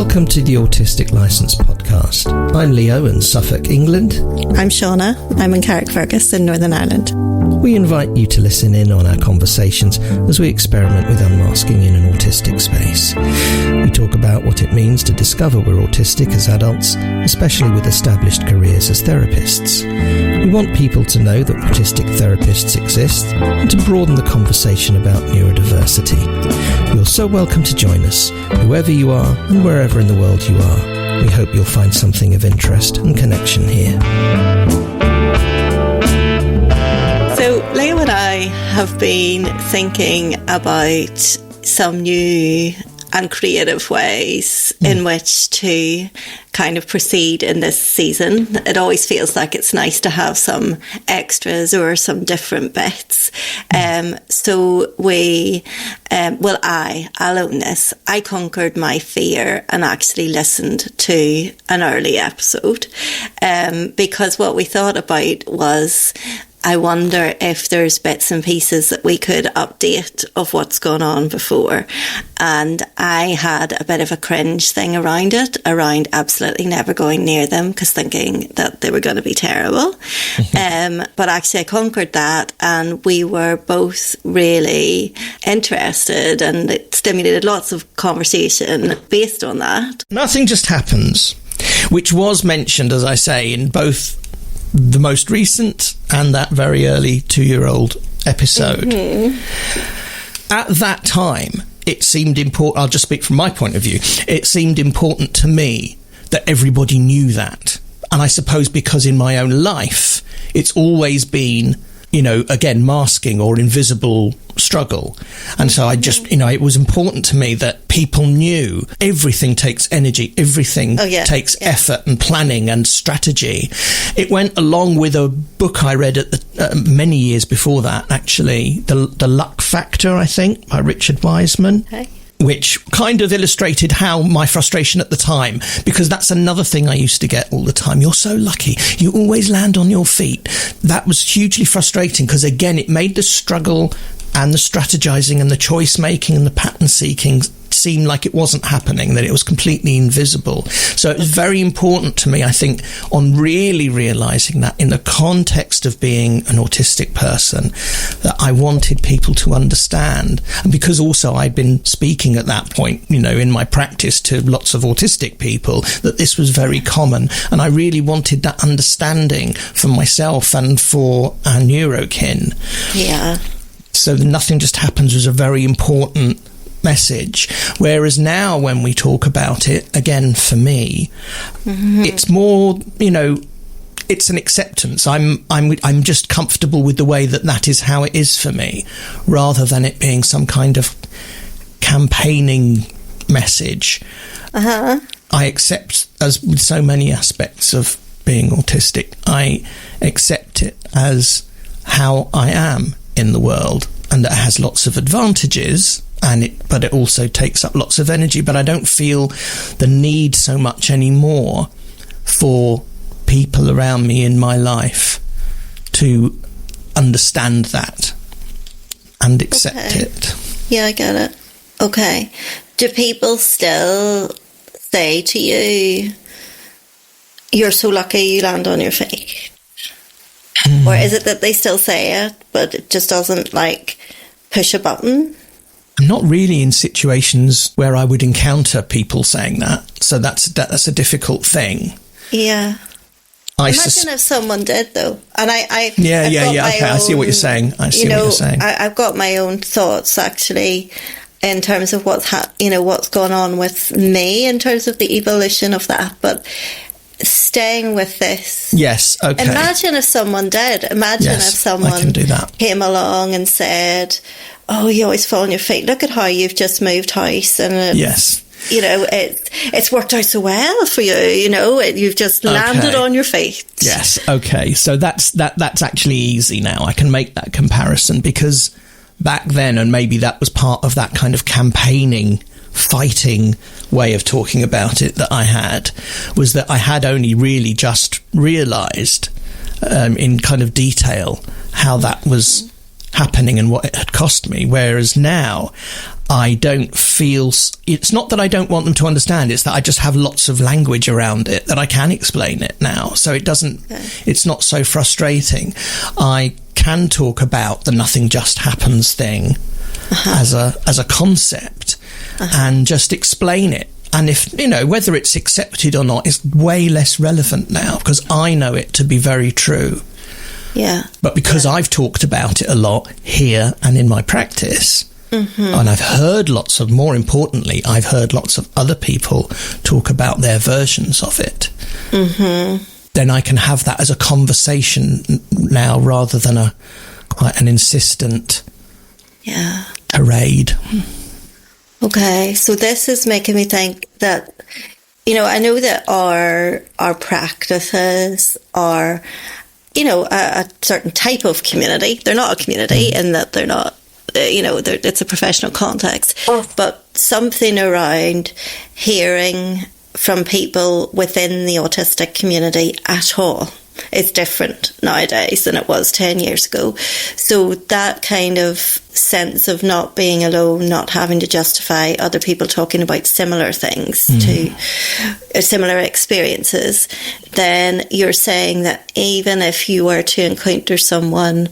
Welcome to the Autistic Licence podcast. I'm Leo in Suffolk, England. I'm Siana. I'm in Carrickfergus in Northern Ireland. We invite you to listen in on our conversations as we experiment with unmasking in an autistic space. We talk about what it means to discover we're autistic as adults, especially with established careers as therapists. We want people to know that autistic therapists exist and to broaden the conversation about neurodiversity. You're so welcome to join us, whoever you are and wherever in the world you are. We hope you'll find something of interest and connection here. So Leo and I have been thinking about some new and creative ways in which to kind of proceed in this season. It always feels like it's nice to have some extras or some different bits. So I'll own this. I conquered my fear and actually listened to an early episode because what we thought about was, I wonder if there's bits and pieces that we could update of what's gone on before. And I had a bit of a cringe thing around it, around absolutely never going near them because thinking that they were going to be terrible. But actually I conquered that and we were both really interested and it stimulated lots of conversation based on that. Nothing just happens, which was mentioned, as I say, in both the most recent and that very early 2-year-old episode. At that time, it seemed important, I'll just speak from my point of view, it seemed important to me that everybody knew that. And I suppose because in my own life, it's always been, you know, again, masking or invisible struggle. And so I just, it was important to me that people knew everything takes energy, everything takes effort and planning and strategy. It went along with a book I read at many years before that, actually, The Luck Factor, I think, by Richard Wiseman. Okay. Which kind of illustrated how my frustration at the time, because that's another thing I used to get all the time. You're so lucky. You always land on your feet. That was hugely frustrating because, again, it made the struggle and the strategizing and the choice making and the pattern seeking seem like it wasn't happening, that it was completely invisible. So it was very important to me, I think, on really realizing that in the context of being an autistic person, that I wanted people to understand. And because also I'd been speaking at that point, in my practice to lots of autistic people, that this was very common. And I really wanted that understanding for myself and for our neurokin. Yeah. So Nothing Just Happens was a very important message. Whereas now when we talk about it, again, for me, it's more, it's an acceptance. I'm just comfortable with the way that is how it is for me, rather than it being some kind of campaigning message. I accept, as with so many aspects of being autistic, I accept it as how I am in the world, and that has lots of advantages, but it also takes up lots of energy. But I don't feel the need so much anymore for people around me in my life to understand that and accept it. Yeah, I get it. Okay. Do people still say to you, you're so lucky you land on your feet? Or is it that they still say it, but it just doesn't, push a button? I'm not really in situations where I would encounter people saying that, so that's a difficult thing. Yeah. Imagine if someone did, though. And I see what you're saying. I've got my own thoughts, actually, in terms of what's gone on with me in terms of the evolution of that, but staying with this. Yes, okay. Imagine if someone did. Imagine if someone came along and said, oh, you always fall on your feet. Look at how you've just moved house. And it's worked out so well for you. You've just landed on your feet. Yes, okay. So that's actually easy now. I can make that comparison because back then, and maybe that was part of that kind of campaigning, fighting way of talking about it that I had, was that I had only really just realised in kind of detail how that was happening and what it had cost me. Whereas now I don't feel, it's not that I don't want them to understand, it's that I just have lots of language around it that I can explain it now. So it doesn't, it's not so frustrating. I can talk about the nothing just happens thing as a concept and just explain it. And if, you know, whether it's accepted or not is way less relevant now because I know it to be very true. Yeah. But because I've talked about it a lot here and in my practice, and I've heard more importantly, I've heard lots of other people talk about their versions of it, then I can have that as a conversation now rather than quite an insistent tirade. Okay, so this is making me think that, you know, I know that our practices are, you know, a certain type of community. They're not a community in that they're not, you know, it's a professional context. But something around hearing from people within the autistic community at all is different nowadays than it was 10 years ago. So that kind of sense of not being alone, not having to justify other people talking about similar things to similar experiences, then you're saying that even if you were to encounter someone,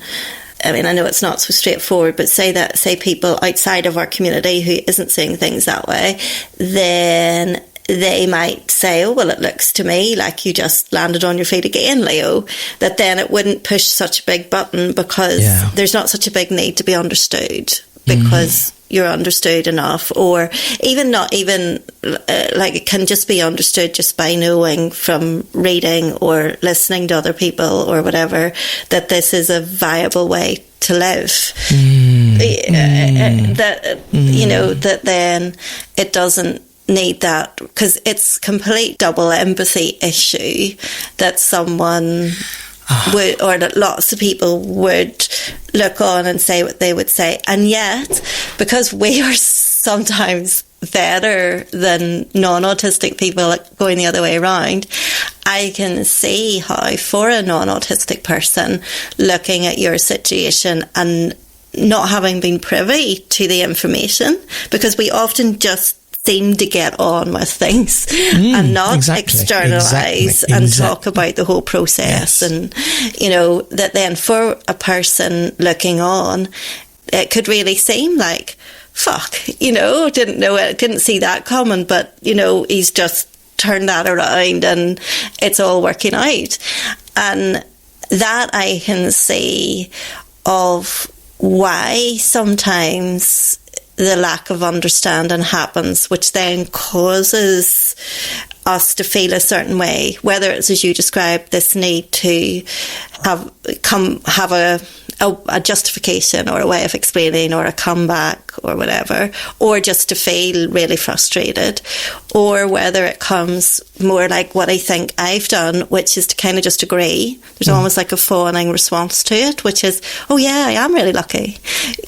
I mean, I know it's not so straightforward, but say people outside of our community who isn't seeing things that way, then they might say, oh, well, it looks to me like you just landed on your feet again, Leo, that then it wouldn't push such a big button because there's not such a big need to be understood because you're understood enough, or even not even, like it can just be understood just by knowing from reading or listening to other people or whatever that this is a viable way to live. That, you know, that then it doesn't need that, because it's complete double empathy issue that someone would, or that lots of people would look on and say what they would say, and yet because we are sometimes better than non-autistic people going the other way around, I can see how for a non-autistic person looking at your situation and not having been privy to the information, because we often just seem to get on with things and not externalise and talk about the whole process. And, you know, that then for a person looking on, it could really seem like, fuck, you know, didn't know it, didn't see that coming, but, you know, he's just turned that around and it's all working out. And that I can see of why sometimes the lack of understanding happens, which then causes us to feel a certain way, whether it's, as you described, this need to have a justification or a way of explaining or a comeback or whatever, or just to feel really frustrated, or whether it comes more like what I think I've done, which is to kind of just agree. There's almost like a fawning response to it, which is, oh yeah, I am really lucky,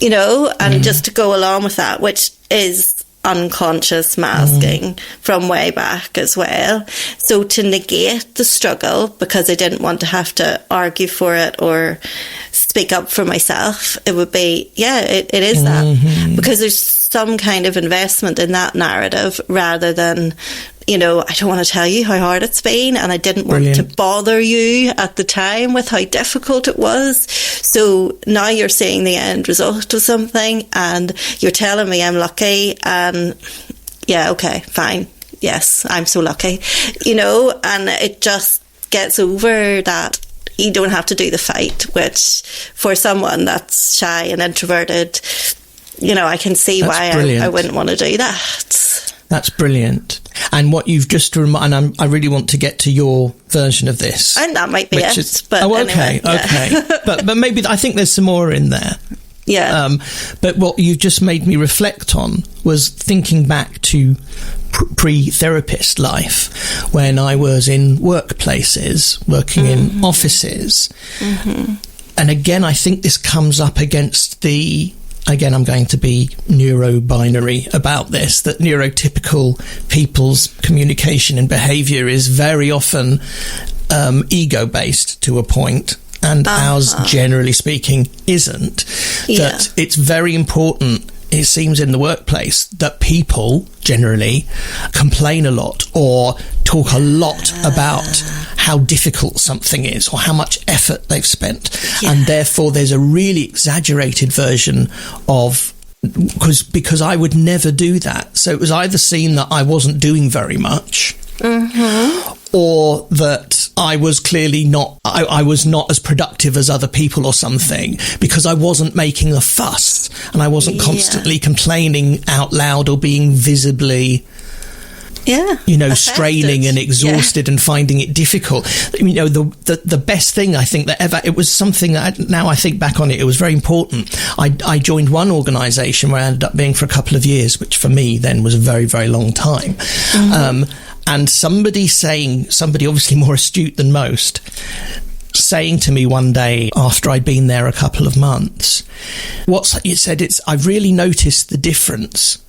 you know, and just to go along with that, which is unconscious masking from way back as well. So to negate the struggle because I didn't want to have to argue for it or speak up for myself, it would be, it is that, because there's some kind of investment in that narrative rather than, you know, I don't want to tell you how hard it's been and I didn't want to bother you at the time with how difficult it was. So now you're seeing the end result of something and you're telling me I'm lucky, and yeah, okay, fine. Yes, I'm so lucky, you know, and it just gets over that. You don't have to do the fight, which for someone that's shy and introverted, you know, I can see why I wouldn't want to do that. That's brilliant. And what you've just reminded, I really want to get to your version of this. And that might be it. But okay. But maybe I think there's some more in there. Yeah. But what you've just made me reflect on was thinking back to pre-therapist life when I was in workplaces, working in offices. And again, I think this comes up against again, I'm going to be neuro-binary about this, that neurotypical people's communication and behaviour is very often ego-based to a point, and ours, generally speaking, isn't. That it's very important it seems in the workplace that people generally complain a lot or talk a lot about how difficult something is or how much effort they've spent. Yeah. And therefore there's a really exaggerated version of, because I would never do that. So it was either seen that I wasn't doing very much, or that I was clearly not, I was not as productive as other people or something, because I wasn't making a fuss and I wasn't constantly complaining out loud or being visibly, affected. Straining and exhausted and finding it difficult. The best thing I think that ever, it was something that now I think back on it, it was very important. I joined one organisation where I ended up being for a couple of years, which for me then was a very, very long time. And somebody obviously more astute than most, saying to me one day after I'd been there a couple of months, I've really noticed the difference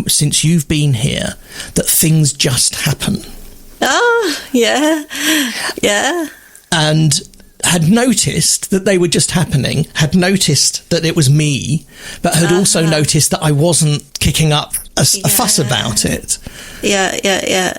since you've been here, that things just happen. Oh, yeah. Yeah. And had noticed that they were just happening, had noticed that it was me, but had also noticed that I wasn't kicking up a fuss about it. Yeah.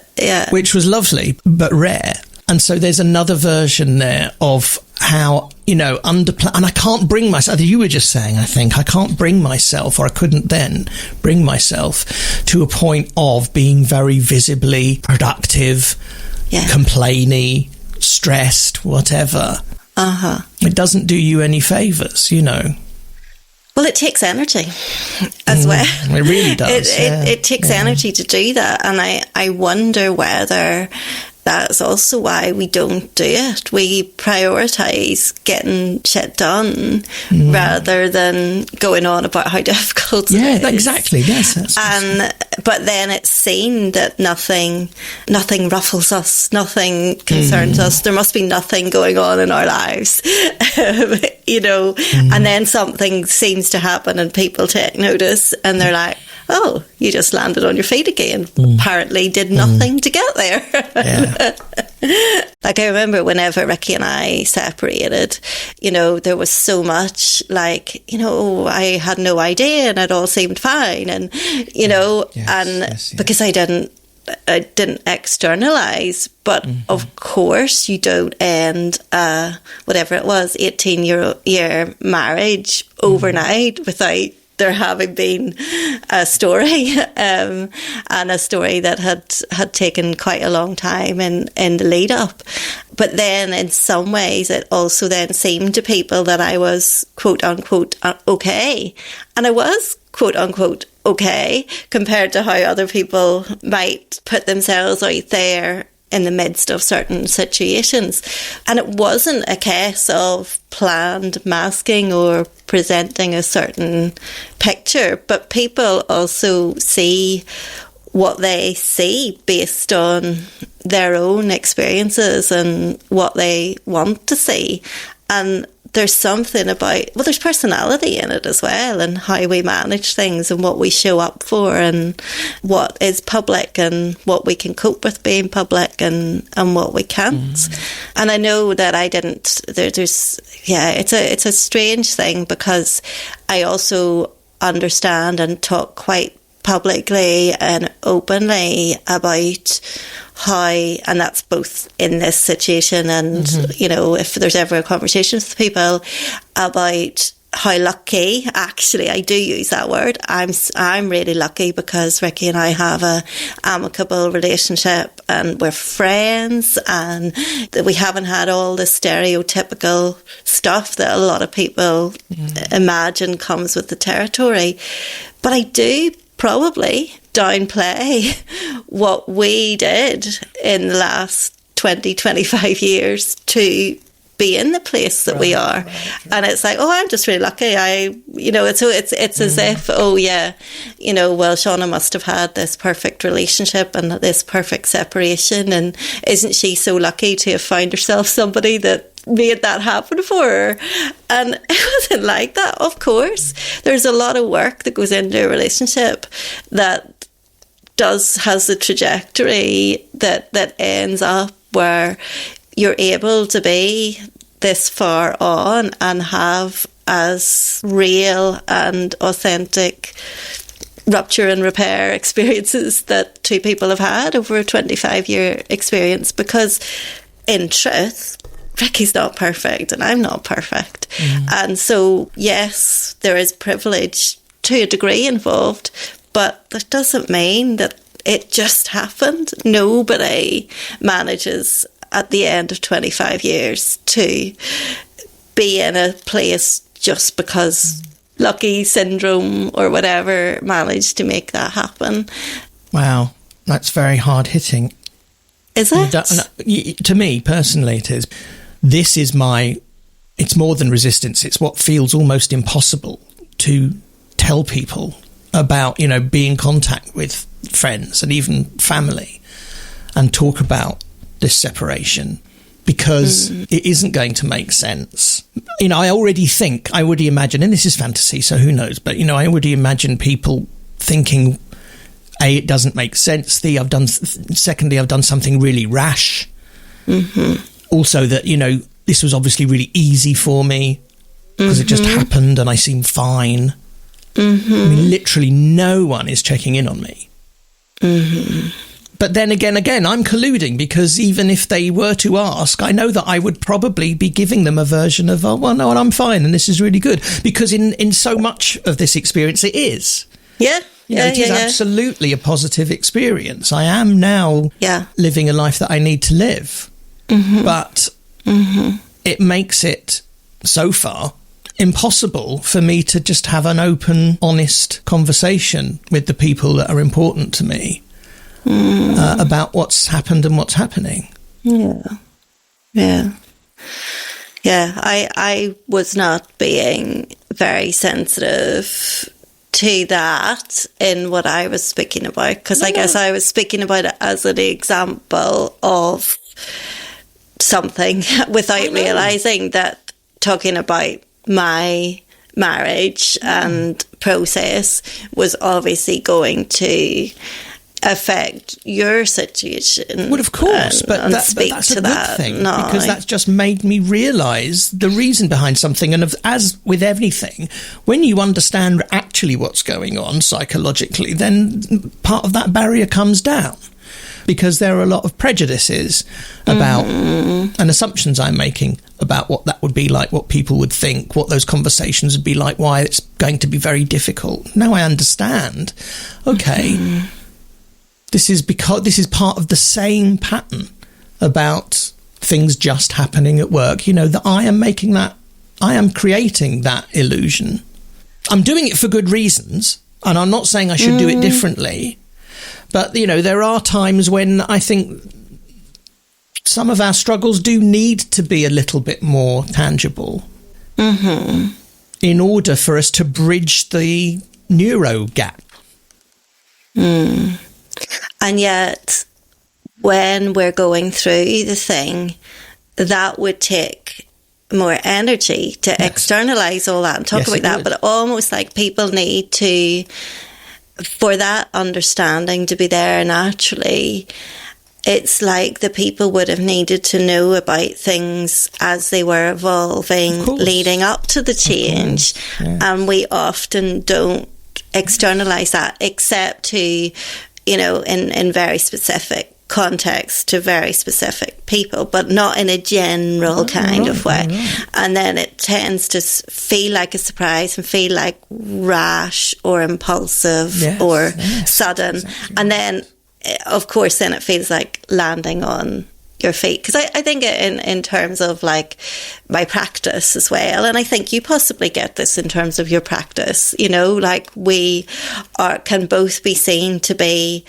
Which was lovely, but rare. And so there's another version there of how, and I can't bring myself, you were just saying, I think, I can't bring myself, or I couldn't then bring myself to a point of being very visibly productive, complainy, stressed, whatever. It doesn't do you any favours, Well, it takes energy as well. It really does. It takes energy to do that. And I wonder whether that's also why we don't do it. We prioritise getting shit done rather than going on about how difficult it is. Yeah, exactly. Yes. But then it's seen that nothing ruffles us, nothing concerns us. There must be nothing going on in our lives, and then something seems to happen and people take notice and they're like, oh, you just landed on your feet again. Apparently did nothing to get there. Like, I remember whenever Ricky and I separated, there was so much like, I had no idea and it all seemed fine. And, because I didn't externalise, but of course you don't end whatever it was, 18-year marriage overnight without there having been a story, and a story that had taken quite a long time in the lead up. But then in some ways it also then seemed to people that I was quote unquote okay. And I was quote unquote okay compared to how other people might put themselves out there in the midst of certain situations. And it wasn't a case of planned masking or presenting a certain picture, but people also see what they see based on their own experiences and what they want to see. And there's something about, there's personality in it as well, and how we manage things and what we show up for and what is public and what we can cope with being public and what we can't. And I know that I didn't, it's a strange thing, because I also understand and talk quite publicly and openly about how, and that's both in this situation and, if there's ever a conversation with people about how lucky, actually, I do use that word. I'm really lucky because Ricky and I have a amicable relationship and we're friends, and that we haven't had all the stereotypical stuff that a lot of people imagine comes with the territory. But I do probably downplay what we did in the last 20-25 years to be in the place that we are. And it's like, I'm just really lucky. It's as if, well, Siana must have had this perfect relationship and this perfect separation, and isn't she so lucky to have found herself somebody that made that happen for her? And it wasn't like that. Of course, there's a lot of work that goes into a relationship that has a trajectory that ends up where you're able to be this far on and have as real and authentic rupture and repair experiences that two people have had over a 25-year experience, because in truth, Ricky's not perfect and I'm not perfect. And so, yes, there is privilege to a degree involved, but that doesn't mean that it just happened. Nobody manages at the end of 25 years to be in a place just because lucky syndrome or whatever managed to make that happen. Wow, that's very hard hitting. Is it? To me personally, it is. This is it's more than resistance. It's what feels almost impossible to tell people about, be in contact with friends and even family and talk about this separation, because it isn't going to make sense. I already imagine, and this is fantasy, so who knows, but, I already imagine people thinking, A, it doesn't make sense. Secondly, I've done something really rash. Also that, this was obviously really easy for me because it just happened and I seem fine. I mean, literally no one is checking in on me. But then again, I'm colluding, because even if they were to ask, I know that I would probably be giving them a version of, oh, well, no, I'm fine and this is really good. Because in so much of this experience, it is. Yeah. It is absolutely a positive experience. I am now living a life that I need to live. But it makes it, so far, impossible for me to just have an open, honest conversation with the people that are important to me. About what's happened and what's happening. I was not being very sensitive to that in what I was speaking about, because I guess I was speaking about it as an example of something without realising that talking about my marriage and process was obviously going to affect your situation. Well, of course, but that's a good thing, because that's just made me realise the reason behind something. And as with everything, when you understand actually what's going on psychologically, then part of that barrier comes down, because there are a lot of prejudices about and assumptions I'm making about what that would be like, what people would think, what those conversations would be like, why it's going to be very difficult. Now I understand. Okay. This is part of the same pattern about things just happening at work, that I am creating that illusion. I'm doing it for good reasons, and I'm not saying I should do it differently. But, there are times when I think some of our struggles do need to be a little bit more tangible in order for us to bridge the neuro gap. And yet, when we're going through the thing, that would take more energy to externalise all that and talk about that. But almost like people need to, for that understanding to be there naturally, it's like the people would have needed to know about things as they were evolving, leading up to the change. And we often don't externalise that, except to, in very specific contexts to very specific people, but not in a general kind of way. And then it tends to feel like a surprise and feel like rash or impulsive or sudden. And then, of course, then it feels like landing on your feet. Because I think in terms of like my practice as well, and I think you possibly get this in terms of your practice, like we can both be seen to be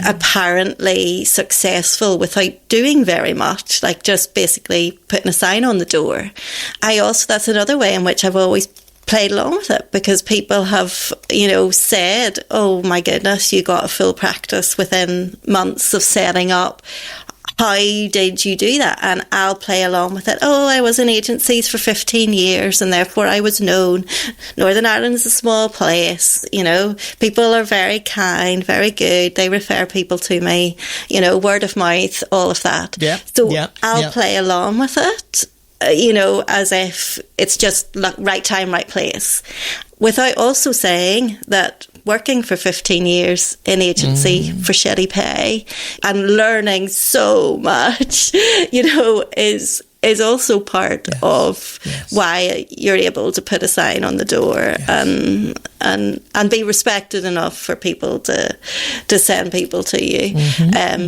apparently successful without doing very much, like just basically putting a sign on the door. That's another way in which I've always played along with it, because people have, said, oh my goodness, you got a full practice within months of setting up. How did you do that? And I'll play along with it. Oh, I was in agencies for 15 years and therefore I was known. Northern Ireland's a small place, people are very kind, very good. They refer people to me, word of mouth, all of that. I'll play along with it as if it's just right time, right place, without also saying that working for 15 years in agency for shitty pay and learning so much, is also part of why you're able to put a sign on the door and be respected enough for people to send people to you.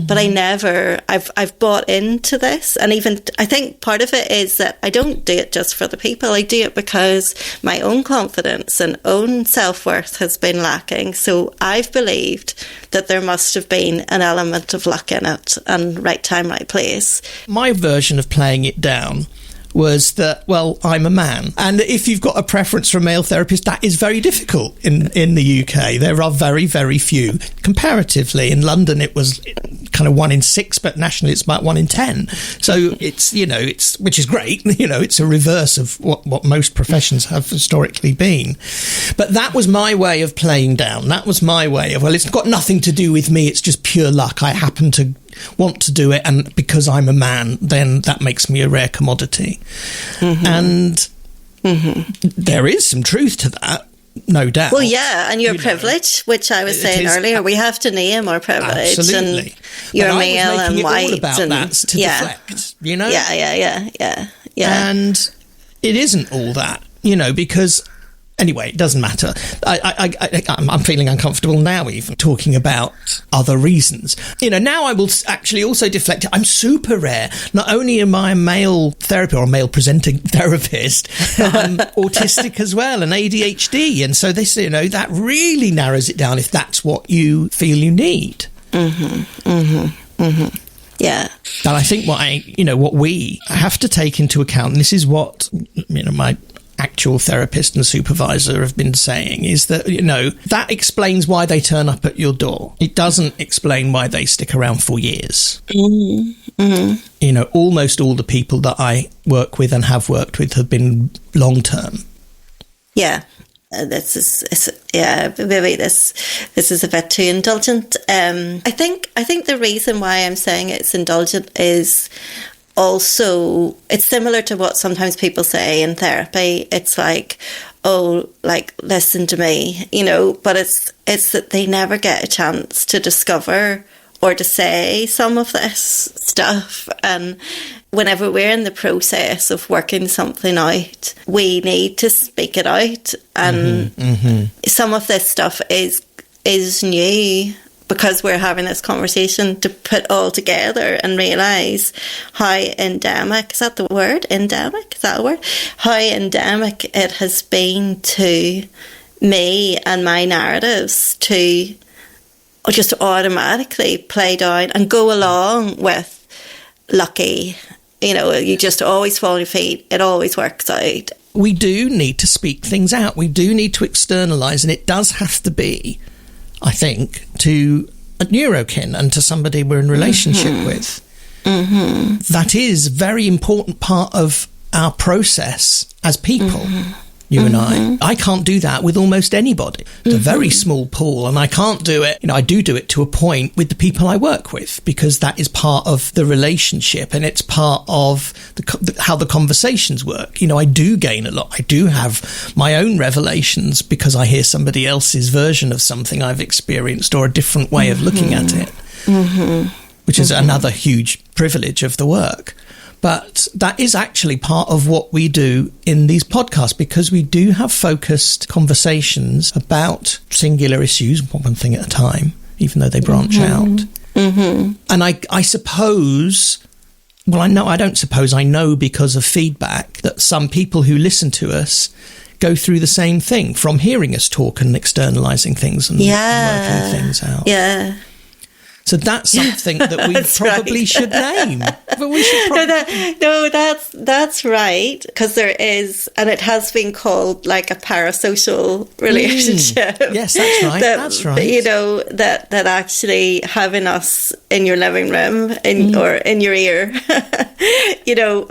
But I've bought into this, and even I think part of it is that I don't do it just for the people. I do it because my own confidence and own self-worth has been lacking. So I've believed that there must have been an element of luck in it and right time, right place. My version of playing it down was that, well, I'm a man. And if you've got a preference for a male therapist, that is very difficult in the UK. There are very, very few. Comparatively, in London, it was kind of 1 in 6, but nationally it's about 1 in 10. So it's, which is great. It's a reverse of what most professions have historically been. But that was my way of playing down. That was my way of, well, it's got nothing to do with me. It's just pure luck. I happen to want to do it, and because I'm a man, then that makes me a rare commodity. And there is some truth to that, no doubt. Well, yeah, and your privilege, which I was saying earlier, we have to name our privilege. Absolutely. And you're male and white. All about that to deflect, Yeah. And it isn't all that, because... Anyway, it doesn't matter. I'm feeling uncomfortable now even talking about other reasons. Now I will actually also deflect it. I'm super rare. Not only am I a male therapist or a male presenting therapist, but I'm autistic as well and ADHD. And so this, that really narrows it down if that's what you feel you need. Yeah. And I think what we have to take into account, and this is what, my actual therapist and supervisor have been saying, is that, that explains why they turn up at your door. It doesn't explain why they stick around for years. Almost all the people that I work with and have worked with have been long-term. Yeah. Maybe this is a bit too indulgent. I think the reason why I'm saying it's indulgent is also, it's similar to what sometimes people say in therapy. It's like, listen to me, but it's that they never get a chance to discover or to say some of this stuff. And whenever we're in the process of working something out, we need to speak it out. And some of this stuff is new, because we're having this conversation, to put all together and realise how endemic, is that the word? Endemic? Is that a word? How endemic it has been to me and my narratives to just automatically play down and go along with lucky. You just always fall on your feet. It always works out. We do need to speak things out. We do need to externalise, and it does have to be, I think, to a neurokin and to somebody we're in relationship with. That is a very important part of our process as people, you and I can't do that with almost anybody. It's a very small pool, and I can't do it. I do it to a point with the people I work with, because that is part of the relationship, and it's part of how the conversations work. I do gain a lot. I do have my own revelations because I hear somebody else's version of something I've experienced, or a different way of looking at it, which is another huge privilege of the work. But that is actually part of what we do in these podcasts, because we do have focused conversations about singular issues, one thing at a time, even though they branch out. And I suppose, well, I know because of feedback that some people who listen to us go through the same thing from hearing us talk and externalising things and working things out. Yeah. So that's something that we probably should name. But we should that's right, because there is, and it has been called like a parasocial relationship. Yes, that's right. That's right. That actually having us in your living room or in your ear,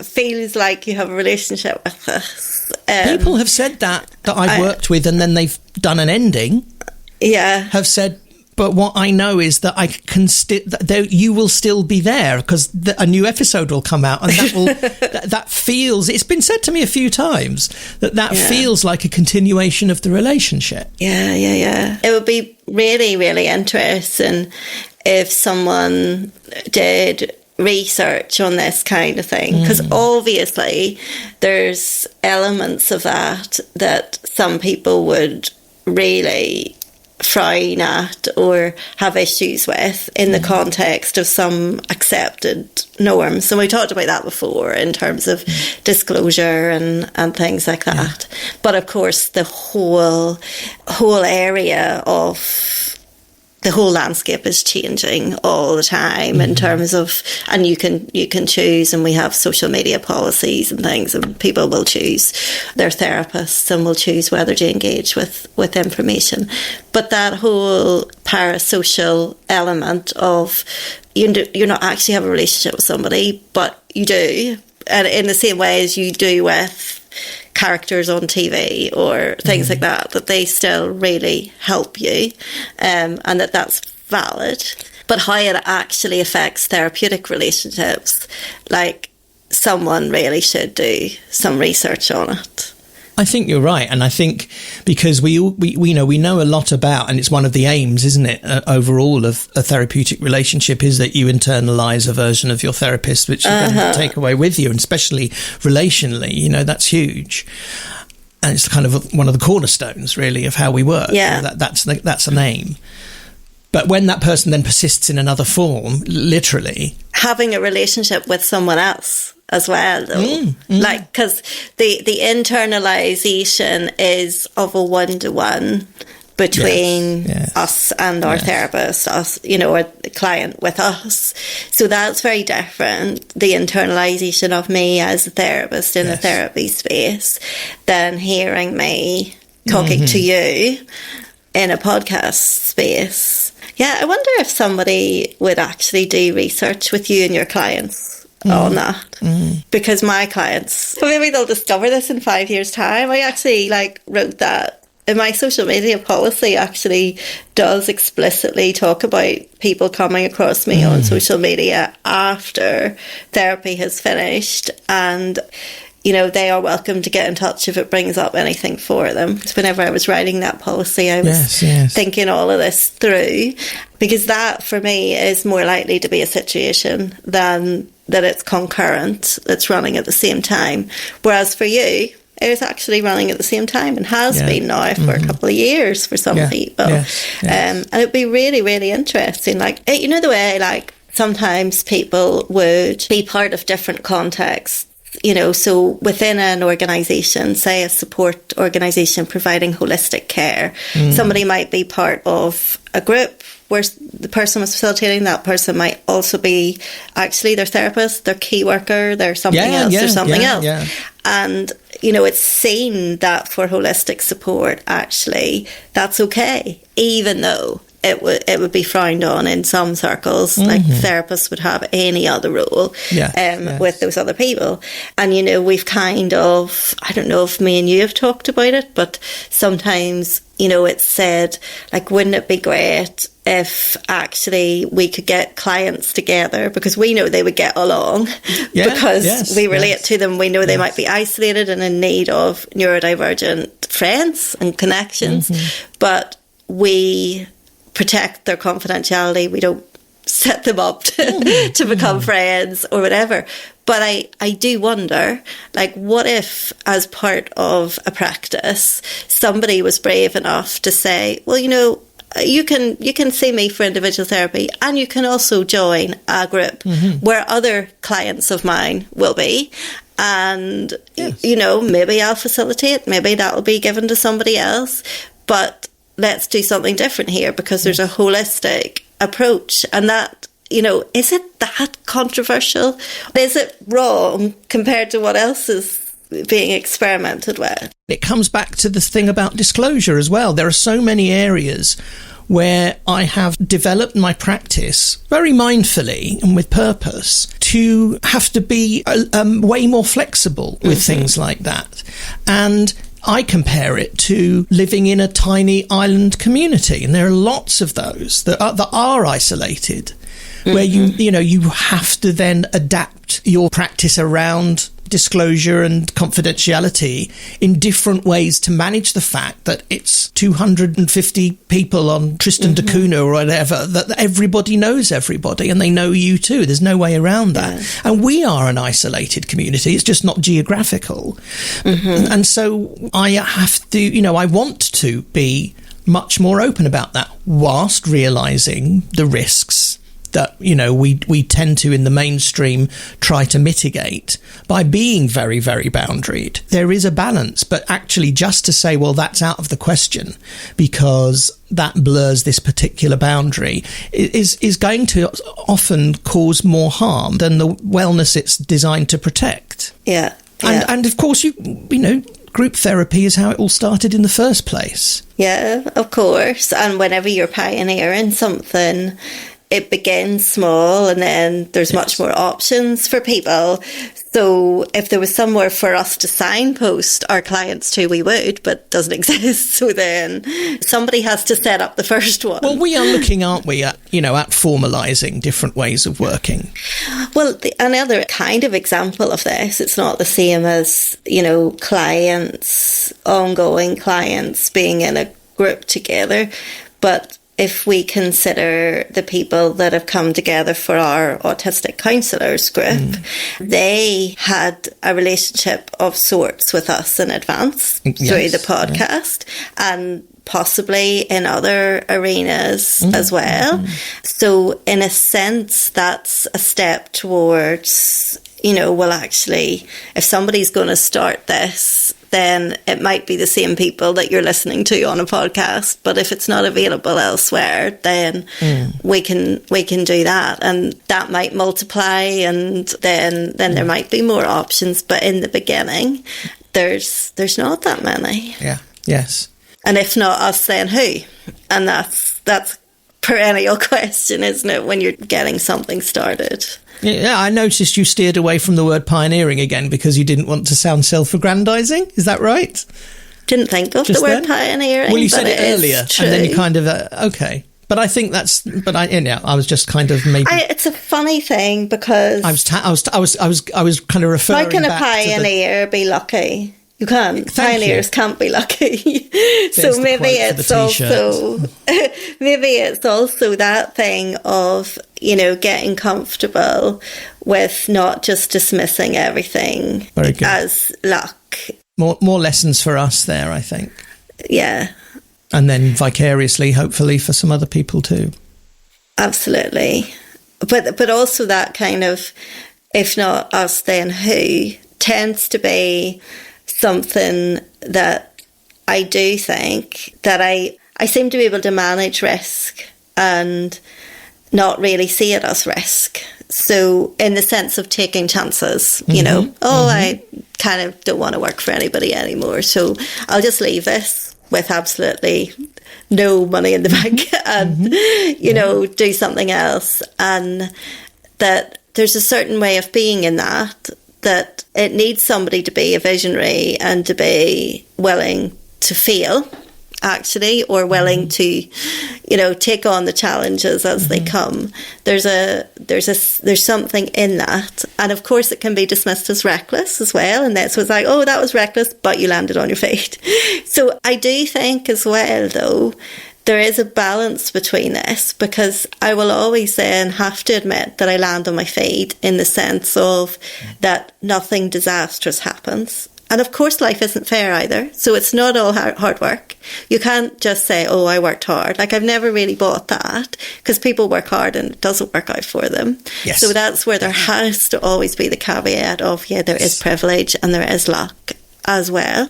feels like you have a relationship with us. People have said that I've worked with, and then they've done an ending. Yeah. Have said, But what I know is that I can you will still be there, because a new episode will come out, and that will that feels. It's been said to me a few times that feels like a continuation of the relationship. Yeah. It would be really, really interesting if someone did research on this kind of thing, because obviously there's elements of that some people would really frown at or have issues with in the context of some accepted norms. And we talked about that before in terms of disclosure and things like that. But of course, the whole area of the whole landscape is changing all the time in terms of, and you can choose, and we have social media policies and things, and people will choose their therapists and will choose whether to engage with information. But that whole parasocial element of you're not actually have a relationship with somebody, but you do, and in the same way as you do with characters on TV or things like that they still really help you, and that's valid. But how it actually affects therapeutic relationships, like, someone really should do some research on it. I think you're right, and I think because we know a lot about, and it's one of the aims, isn't it, overall of a therapeutic relationship, is that you internalise a version of your therapist which you can take away with you, and especially relationally, that's huge. And it's kind of one of the cornerstones, really, of how we work. Yeah. That's an aim. But when that person then persists in another form, literally, having a relationship with someone else as well, though, like, because the internalisation is of a one-to-one between us and our therapist, us, or the client with us. So that's very different, the internalisation of me as a therapist in a therapy space, than hearing me talking to you in a podcast space. Yeah, I wonder if somebody would actually do research with you and your clients on that. Because my clients, well, maybe they'll discover this in 5 years' time. I actually wrote that. And my social media policy actually does explicitly talk about people coming across me on social media after therapy has finished, and they are welcome to get in touch if it brings up anything for them. So whenever I was writing that policy, I was thinking all of this through, because that for me is more likely to be a situation than that it's concurrent, it's running at the same time. Whereas for you, it is actually running at the same time, and has been now for a couple of years for some people. And it'd be really, really interesting. The way, sometimes people would be part of different contexts. So within an organisation, say a support organisation providing holistic care, somebody might be part of a group where the person was facilitating, that person might also be actually their therapist, their key worker, their something else. And, it's seen that for holistic support, actually, that's okay, even though it would be frowned on in some circles, like therapists would have any other role with those other people. And, we've kind of, I don't know if me and you have talked about it, but sometimes, it's said, wouldn't it be great if actually we could get clients together, because we know they would get along, because we relate to them. We know they might be isolated and in need of neurodivergent friends and connections, but we protect their confidentiality. We don't set them up to become friends or whatever. But I do wonder, what if, as part of a practice, somebody was brave enough to say, well, you can see me for individual therapy, and you can also join a group where other clients of mine will be. And, maybe I'll facilitate, maybe that'll be given to somebody else. But let's do something different here, because there's a holistic approach. And that, is it that controversial? Is it wrong compared to what else is being experimented with? It comes back to this thing about disclosure as well. There are so many areas where I have developed my practice very mindfully and with purpose to have to be way more flexible with things like that. And I compare it to living in a tiny island community, and there are lots of those that are isolated, where you have to then adapt your practice around disclosure and confidentiality in different ways to manage the fact that it's 250 people on Tristan da Cunha or whatever, that everybody knows everybody and they know you too. There's no way around that. Yeah. And we are an isolated community. It's just not geographical. And so I have to, I want to be much more open about that whilst realising the risks that, we tend to, in the mainstream, try to mitigate by being very, very boundaried. There is a balance, but actually just to say, well, that's out of the question because that blurs this particular boundary is going to often cause more harm than the wellness it's designed to protect. Yeah. And of course, group therapy is how it all started in the first place. Yeah, of course. And whenever you're pioneering something, it begins small and then there's much more options for people. So if there was somewhere for us to signpost our clients to, we would, but doesn't exist. So then somebody has to set up the first one. Well, we are looking, aren't we, at formalising different ways of working. Well, another kind of example of this, it's not the same as, clients, ongoing clients being in a group together, but if we consider the people that have come together for our autistic counsellors group, they had a relationship of sorts with us in advance through the podcast and possibly in other arenas as well. So in a sense, that's a step towards, well, actually, if somebody's going to start this, then it might be the same people that you're listening to on a podcast. But if it's not available elsewhere, then we can do that, and that might multiply, and then there might be more options. But in the beginning, there's not that many. Yeah. Yes. And if not us, then who? And that's perennial question, isn't it, when you're getting something started? Yeah, I noticed you steered away from the word pioneering again because you didn't want to sound self-aggrandising. Is that right? Didn't think of Just the word then? pioneering. Well, you said it earlier, and then you kind of okay. But I think that's. But I was just kind of maybe. It's a funny thing because I was kind of referring. How can a back pioneer be lucky? You can't. Pioneers can't be lucky. So maybe it's also that thing of, getting comfortable with not just dismissing everything as luck. More lessons for us there, I think. Yeah. And then vicariously, hopefully, for some other people too. Absolutely. But also that kind of, if not us, then who, tends to be something that I do think that I seem to be able to manage risk and not really see it as risk. So in the sense of taking chances, I kind of don't want to work for anybody anymore. So I'll just leave this with absolutely no money in the bank and, do something else. And that there's a certain way of being in that it needs somebody to be a visionary and to be willing to fail, actually, or willing to, take on the challenges as they come. There's something in that, and of course it can be dismissed as reckless as well. And that's what's like, oh, that was reckless, but you landed on your feet. So I do think as well, though, there is a balance between this, because I will always then have to admit that I land on my feet in the sense of that nothing disastrous happens. And of course, life isn't fair either. So it's not all hard work. You can't just say, oh, I worked hard. Like, I've never really bought that, because people work hard and it doesn't work out for them. Yes. So that's where there has to always be the caveat of, there is privilege and there is luck as well.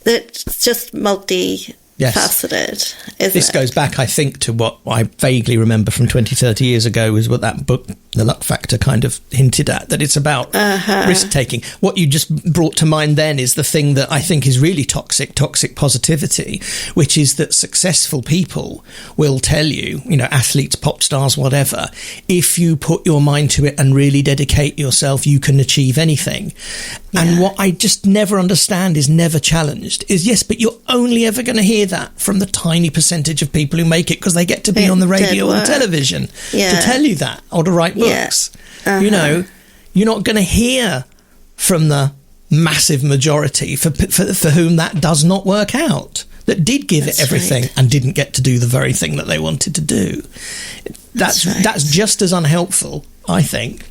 It's just multi-faceted, isn't This it? goes back, I think, to what I vaguely remember from 20, 30 years ago, was what that book the luck factor kind of hinted at, that it's about risk-taking. What you just brought to mind then is the thing that I think is really toxic positivity, which is that successful people will tell you, athletes, pop stars, whatever, if you put your mind to it and really dedicate yourself, you can achieve anything. Yeah. And what I just never understand, is never challenged, is yes, but you're only ever going to hear that from the tiny percentage of people who make it because they get to be on the radio or television to tell you that, or to write books. Yeah. You're not going to hear from the massive majority for whom that does not work out, that did give it everything and didn't get to do the very thing that they wanted to do. That's just as unhelpful, I think,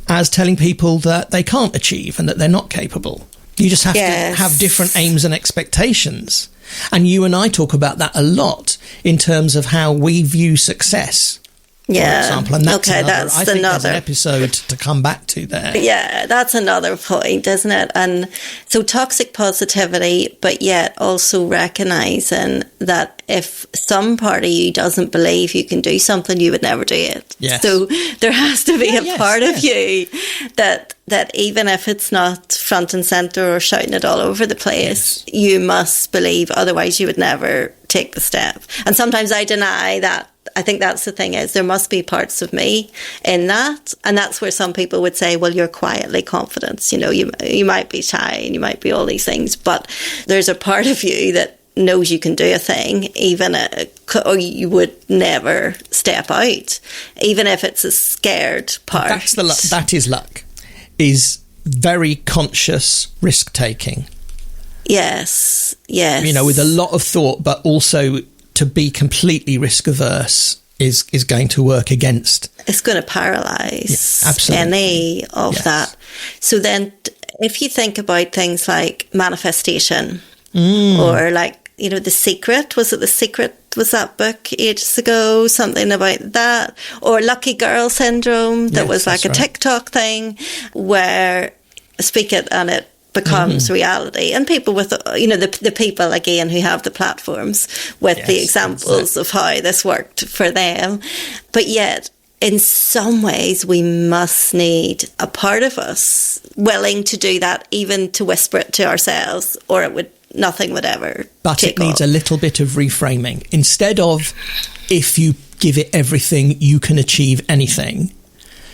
as telling people that they can't achieve and that they're not capable. You just have to have different aims and expectations. And you and I talk about that a lot in terms of how we view success. For example, and that's there's an episode to come back to there. Yeah, that's another point, isn't it? And so toxic positivity, but yet also recognising that if some part of you doesn't believe you can do something, you would never do it. Yes. So there has to be a part of you that even if it's not front and centre or shouting it all over the place, you must believe, otherwise you would never take the step. And sometimes I deny that. I think that's the thing, is there must be parts of me in that. And that's where some people would say, well, you're quietly confident. You might be shy and you might be all these things, but there's a part of you that knows you can do a thing, or you would never step out, even if it's a scared part. That is luck, is very conscious risk-taking. Yes. With a lot of thought, but also to be completely risk-averse is going to work against. It's going to paralyse any of that. So then if you think about things like manifestation or like, The Secret, was it The Secret? Was that book ages ago? Something about that. Or Lucky Girl Syndrome, that was like a TikTok thing where speak it and it becomes reality. And people with, the people, again, who have the platforms with the examples of how this worked for them. But yet, in some ways, we must need a part of us willing to do that, even to whisper it to ourselves, or nothing would ever But it needs a little bit of reframing. Instead of, if you give it everything, you can achieve anything.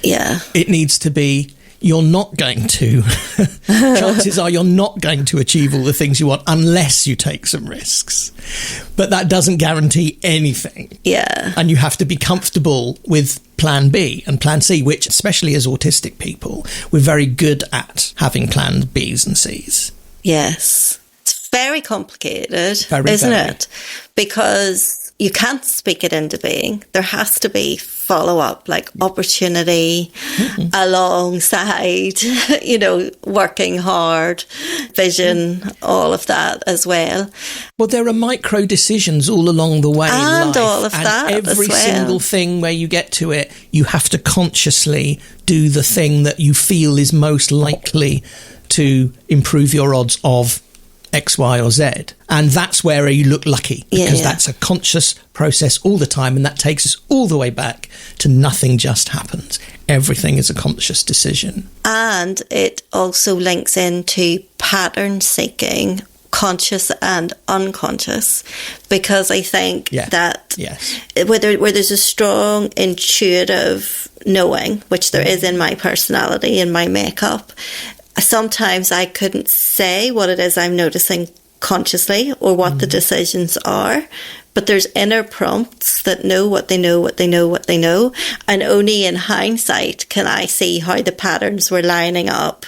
Yeah. It needs to be, you're not going to. Chances are you're not going to achieve all the things you want unless you take some risks. But that doesn't guarantee anything. Yeah. And you have to be comfortable with plan B and plan C, which, especially as autistic people, we're very good at having plan Bs and Cs. Yes. It's very complicated, isn't it? Because you can't speak it into being. There has to be follow-up, like opportunity alongside, working hard, vision, all of that as well. Well, there are micro decisions all along the way and in life, all of that every as well. single thing where you get to it, you have to consciously do the thing that you feel is most likely to improve your odds of X, Y, or Z. And that's where you look lucky, because that's a conscious process all the time, and that takes us all the way back to nothing just happens. Everything is a conscious decision. And it also links into pattern seeking, conscious and unconscious, because I think that where there's a strong intuitive knowing, which there is in my personality, in my makeup, sometimes I couldn't say what it is I'm noticing consciously or what the decisions are, but there's inner prompts that know what they know, and only in hindsight can I see how the patterns were lining up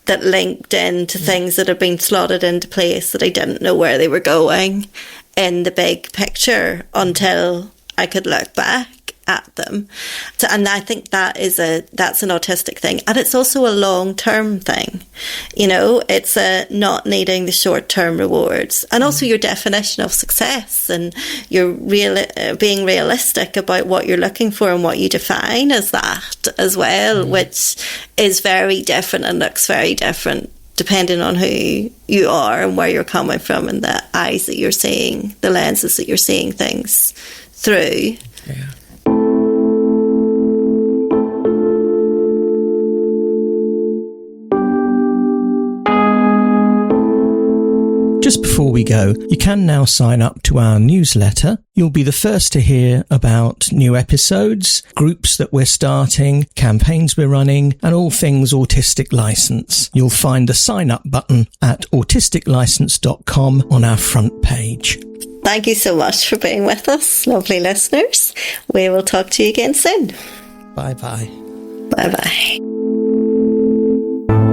that linked into things that had been slotted into place that I didn't know where they were going in the big picture until I could look back at them. So, and I think that's an autistic thing, and it's also a long-term thing. It's not needing the short-term rewards, and also your definition of success, and you're being realistic about what you're looking for and what you define as that as well, which is very different and looks very different depending on who you are and where you're coming from and the eyes that you're seeing, the lenses that you're seeing things through. Yeah. Just before we go, you can now sign up to our newsletter. You'll be the first to hear about new episodes, groups that we're starting, campaigns we're running, and all things Autistic License. You'll find the sign up button at autisticlicense.com on our front page. Thank you so much for being with us, lovely listeners. We will talk to you again soon. Bye-bye. Bye-bye.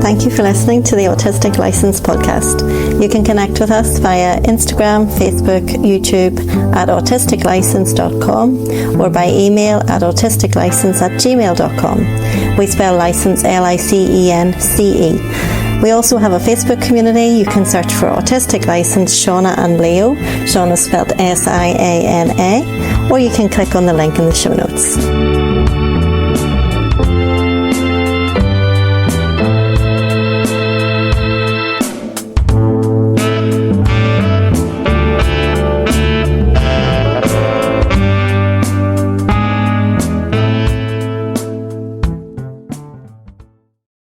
Thank you for listening to the Autistic License podcast. You can connect with us via Instagram, Facebook, YouTube at autisticlicense.com or by email at autisticlicense@gmail.com. We spell license Licence. We also have a Facebook community. You can search for Autistic License Siana and Leo. Siana spelled Siana, or you can click on the link in the show notes.